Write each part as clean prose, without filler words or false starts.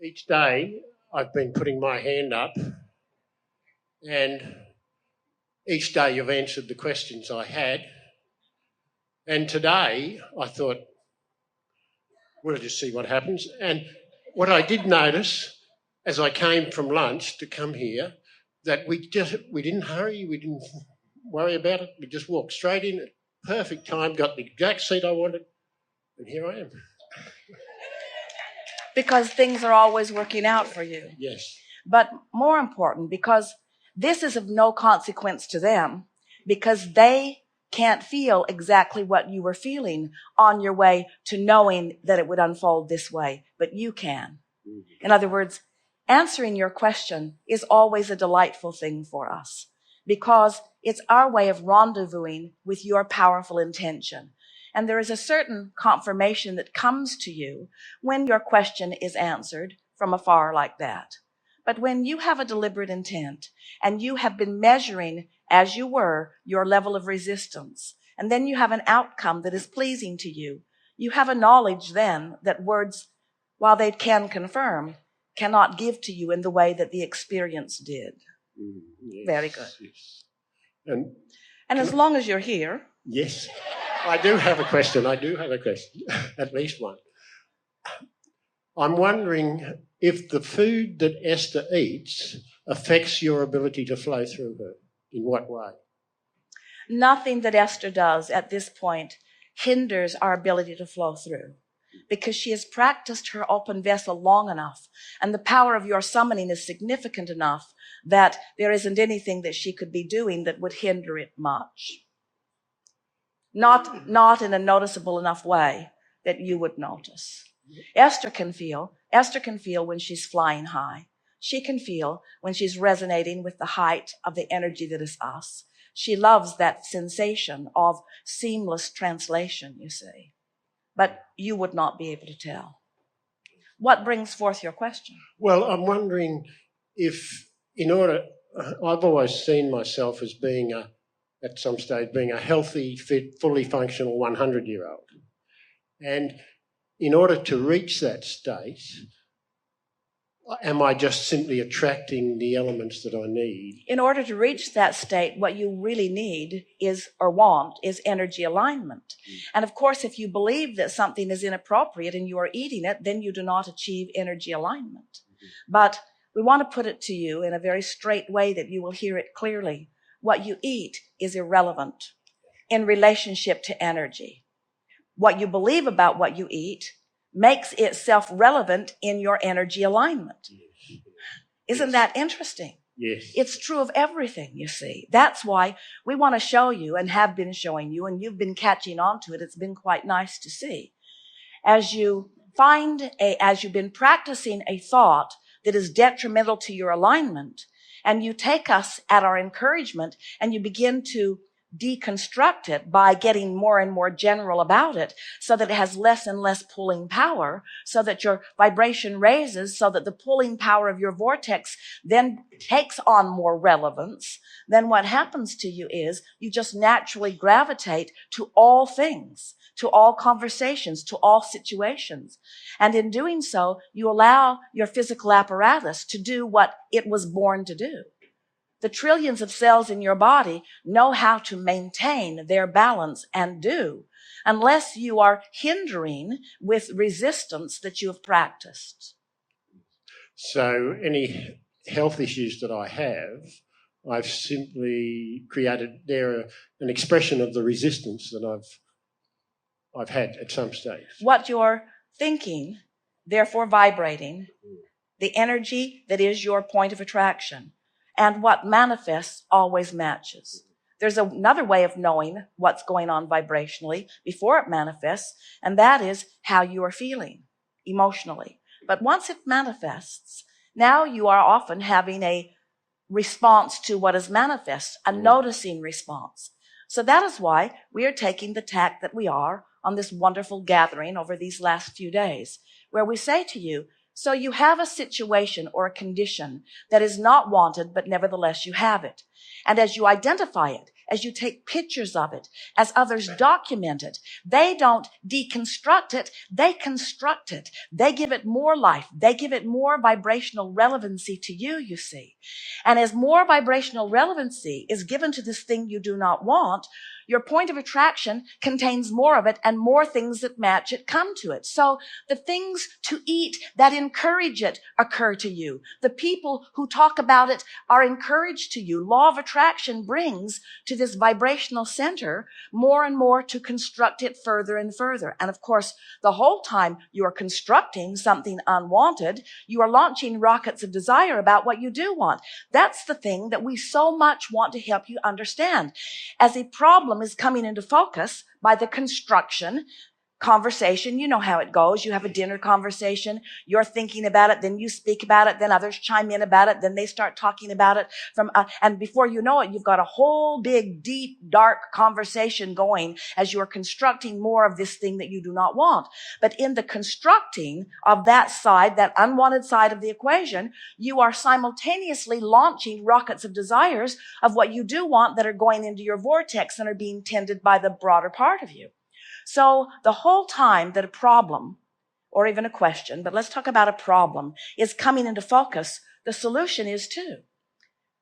each day I've been putting my hand up, and each day you've answered the questions I had. And today I thought, we'll just see what happens. And what I did notice as I came from lunch to come here, that we didn't hurry, we didn't worry about it. We just walked straight in at perfect time, got the exact seat I wanted, and here I am. Because things are always working out for you. Yes. But more important, because this is of no consequence to them, because they can't feel exactly what you were feeling on your way to knowing that it would unfold this way, but you can. In other words, answering your question is always a delightful thing for us, because it's our way of rendezvousing with your powerful intention. And there is a certain confirmation that comes to you when your question is answered from afar like that. But when you have a deliberate intent and you have been measuring, as you were, your level of resistance, and then you have an outcome that is pleasing to you, you have a knowledge then that words, while they can confirm, cannot give to you in the way that the experience did. Yes, very good. Yes. And as long as you're here. Yes. I do have a question. At least one. I'm wondering if the food that Esther eats affects your ability to flow through her. In what way? Nothing that Esther does at this point hinders our ability to flow through, because she has practiced her open vessel long enough, and the power of your summoning is significant enough that there isn't anything that she could be doing that would hinder it much. Not in a noticeable enough way that you would notice. Esther can feel when she's flying high. She can feel when she's resonating with the height of the energy that is us. She loves that sensation of seamless translation, you see. But you would not be able to tell. What brings forth your question? Well, I'm wondering if, I've always seen myself as being at some stage, being a healthy, fit, fully functional 100-year-old. And in order to reach that state, am I just simply attracting the elements that I need? In order to reach that state, what you really need is, or want, is energy alignment. And of course, if you believe that something is inappropriate and you are eating it, then you do not achieve energy alignment. But we want to put it to you in a very straight way that you will hear it clearly. What you eat is irrelevant in relationship to energy. What you believe about what you eat makes itself relevant in your energy alignment. Yes. Isn't that interesting? Yes. It's true of everything, you see. That's why we want to show you, and have been showing you, and you've been catching on to it. It's been quite nice to see. As you've been practicing a thought that is detrimental to your alignment, and you take us at our encouragement and you begin to deconstruct it by getting more and more general about it, so that it has less and less pulling power, so that your vibration raises, so that the pulling power of your vortex then takes on more relevance, then what happens to you is you just naturally gravitate to all things, to all conversations, to all situations. And in doing so, you allow your physical apparatus to do what it was born to do. The trillions of cells in your body know how to maintain their balance and do, unless you are hindering with resistance that you have practiced. So any health issues that I have, I've simply created an expression of the resistance that I've had at some stage. What you're thinking, therefore vibrating, the energy that is your point of attraction, and what manifests always matches. There's another way of knowing what's going on vibrationally before it manifests, and that is how you are feeling emotionally. But once it manifests, now you are often having a response to what is manifest, a noticing response. So that is why we are taking the tack that we are on this wonderful gathering over these last few days, where we say to you, so you have a situation or a condition that is not wanted, but nevertheless you have it. And as you identify it, as you take pictures of it, as others document it, they don't deconstruct it, they construct it. They give it more life. They give it more vibrational relevancy to you, you see. And as more vibrational relevancy is given to this thing you do not want, your point of attraction contains more of it, and more things that match it come to it. So the things to eat that encourage it occur to you. The people who talk about it are encouraged to you. Law of attraction brings to this vibrational center more and more to construct it further and further. And of course, the whole time you are constructing something unwanted, you are launching rockets of desire about what you do want. That's the thing that we so much want to help you understand. As a problem is coming into focus by the construction conversation, you know how it goes. You have a dinner conversation, you're thinking about it, then you speak about it, then others chime in about it, then they start talking about it and before you know it, you've got a whole big, deep, dark conversation going as you're constructing more of this thing that you do not want. But in the constructing of that side, that unwanted side of the equation, you are simultaneously launching rockets of desires of what you do want that are going into your vortex and are being tended by the broader part of you. So the whole time that a problem, or even a question, but let's talk about a problem, is coming into focus, the solution is too.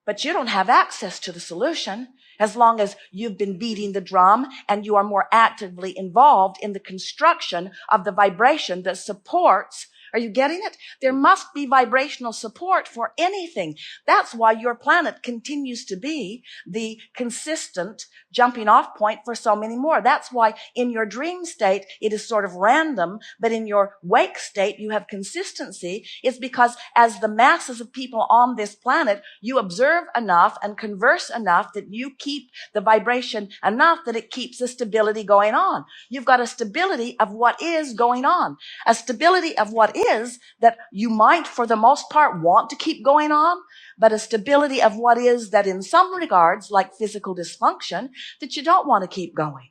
But you don't have access to the solution as long as you've been beating the drum and you are more actively involved in the construction of the vibration that supports. Are you getting it? There must be vibrational support for anything. That's why your planet continues to be the consistent jumping off point for so many more. That's why in your dream state, it is sort of random, but in your wake state, you have consistency. It's because as the masses of people on this planet, you observe enough and converse enough that you keep the vibration enough that it keeps the stability going on. You've got a stability of what is going on, a stability of what is that you might, for the most part, want to keep going on, but a stability of what is that in some regards, like physical dysfunction, that you don't want to keep going.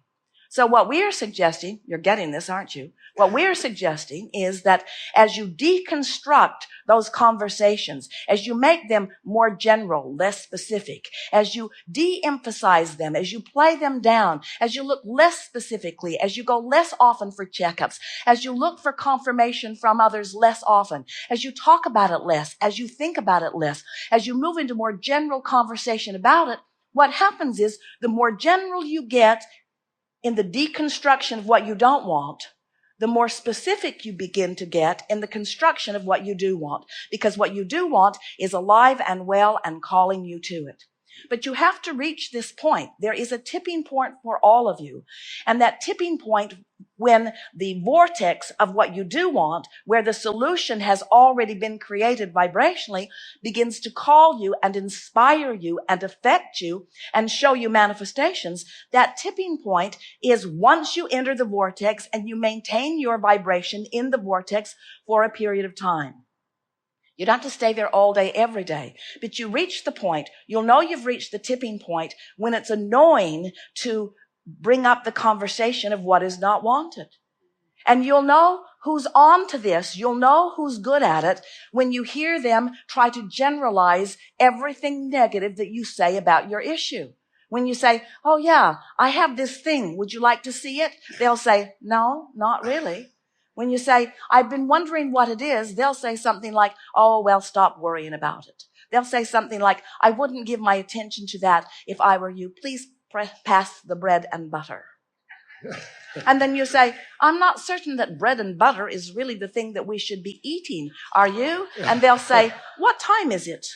So what we are suggesting, you're getting this, aren't you? What we're suggesting is that as you deconstruct those conversations, as you make them more general, less specific, as you de-emphasize them, as you play them down, as you look less specifically, as you go less often for checkups, as you look for confirmation from others less often, as you talk about it less, as you think about it less, as you move into more general conversation about it, what happens is the more general you get in the deconstruction of what you don't want, the more specific you begin to get in the construction of what you do want, because what you do want is alive and well and calling you to it. But you have to reach this point. There is a tipping point for all of you. And that tipping point, when the vortex of what you do want, where the solution has already been created vibrationally, begins to call you and inspire you and affect you and show you manifestations, that tipping point is once you enter the vortex and you maintain your vibration in the vortex for a period of time. You don't have to stay there all day, every day, but you reach the point. You'll know you've reached the tipping point when it's annoying to bring up the conversation of what is not wanted. And you'll know who's on to this. You'll know who's good at it when you hear them try to generalize everything negative that you say about your issue. When you say, oh yeah, I have this thing. Would you like to see it? They'll say, no, not really. When you say, I've been wondering what it is, they'll say something like, oh, well, stop worrying about it. They'll say something like, I wouldn't give my attention to that if I were you. Please pass the bread and butter. And then you say, I'm not certain that bread and butter is really the thing that we should be eating. Are you? And they'll say, what time is it?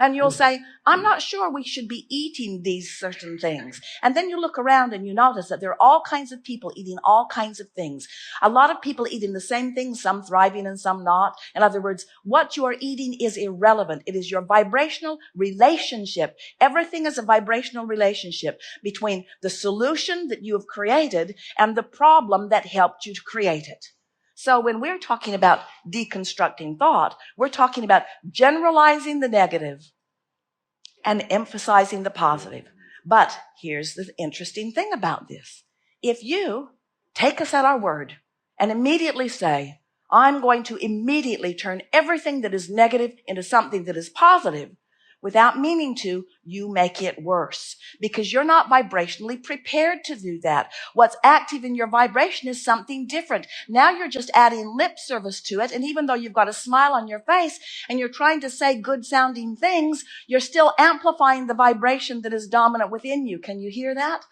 And you'll say, I'm not sure we should be eating these certain things. And then you look around and you notice that there are all kinds of people eating all kinds of things. A lot of people eating the same things, some thriving and some not. In other words, what you are eating is irrelevant. It is your vibrational relationship. Everything is a vibrational relationship between the solution that you have created and the problem that helped you to create it. So when we're talking about deconstructing thought, we're talking about generalizing the negative and emphasizing the positive. But here's the interesting thing about this. If you take us at our word and immediately say, I'm going to immediately turn everything that is negative into something that is positive, without meaning to, you make it worse because you're not vibrationally prepared to do that. What's active in your vibration is something different. Now you're just adding lip service to it. And even though you've got a smile on your face and you're trying to say good sounding things, you're still amplifying the vibration that is dominant within you. Can you hear that?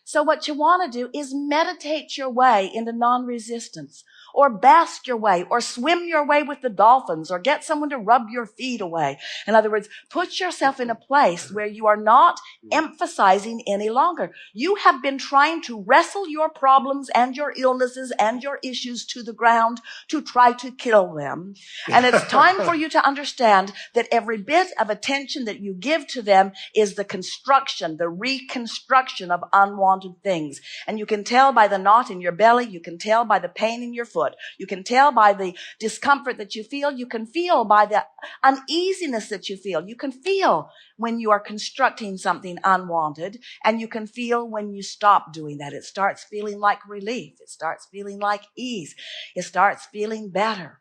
So what you want to do is meditate your way into non-resistance, or bask your way, or swim your way with the dolphins, or get someone to rub your feet away. In other words, put yourself in a place where you are not emphasizing any longer. You have been trying to wrestle your problems and your illnesses and your issues to the ground to try to kill them. And it's time for you to understand that every bit of attention that you give to them is the construction, the reconstruction of unwanted things. And you can tell by the knot in your belly. You can tell by the pain in your foot. You can tell by the discomfort that you feel. You can feel by the uneasiness that you feel. You can feel when you are constructing something unwanted, and you can feel when you stop doing that. It starts feeling like relief. It starts feeling like ease. It starts feeling better.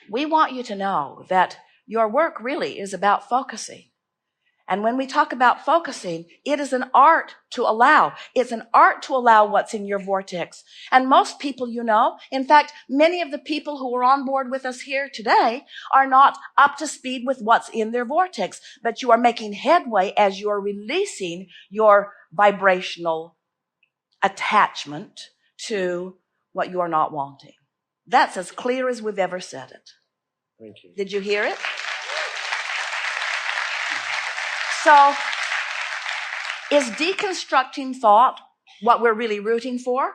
We want you to know that your work really is about focusing. And when we talk about focusing, it is an art to allow. It's an art to allow what's in your vortex. And most people, you know, in fact, many of the people who are on board with us here today are not up to speed with what's in their vortex, but you are making headway as you are releasing your vibrational attachment to what you are not wanting. That's as clear as we've ever said it. Thank you. Did you hear it? So, is deconstructing thought what we're really rooting for?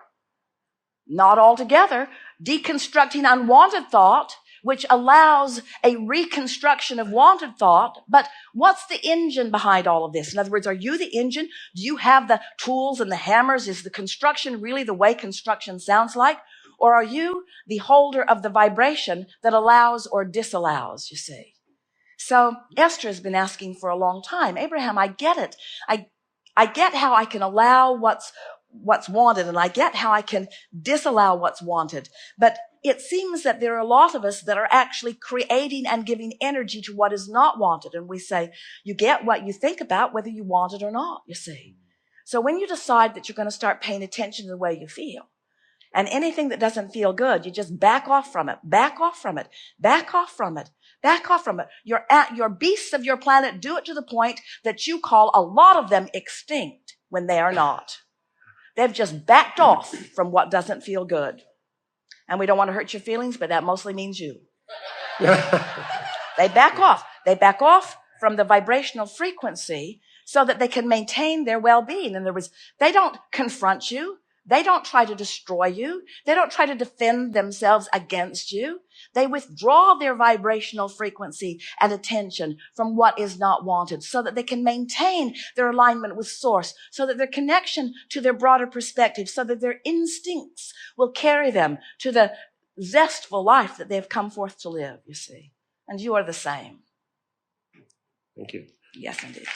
Not altogether. Deconstructing unwanted thought, which allows a reconstruction of wanted thought. But what's the engine behind all of this? In other words, are you the engine? Do you have the tools and the hammers? Is the construction really the way construction sounds like? Or are you the holder of the vibration that allows or disallows, you see? So Esther has been asking for a long time, Abraham, I get it. I get how I can allow what's wanted, and I get how I can disallow what's wanted. But it seems that there are a lot of us that are actually creating and giving energy to what is not wanted. And we say, you get what you think about, whether you want it or not, you see. So when you decide that you're going to start paying attention to the way you feel, and anything that doesn't feel good, you just back off from it, back off from it, back off from it, back off from it. Your beasts of your planet do it to the point that you call a lot of them extinct when they are not. They've just backed off from what doesn't feel good. And we don't want to hurt your feelings, but that mostly means you. They back off. They back off from the vibrational frequency so that they can maintain their well-being. In other words, they don't confront you. They don't try to destroy you. They don't try to defend themselves against you. They withdraw their vibrational frequency and attention from what is not wanted so that they can maintain their alignment with source, so that their connection to their broader perspective, so that their instincts will carry them to the zestful life that they've come forth to live, you see. And you are the same. Thank you. Yes, indeed.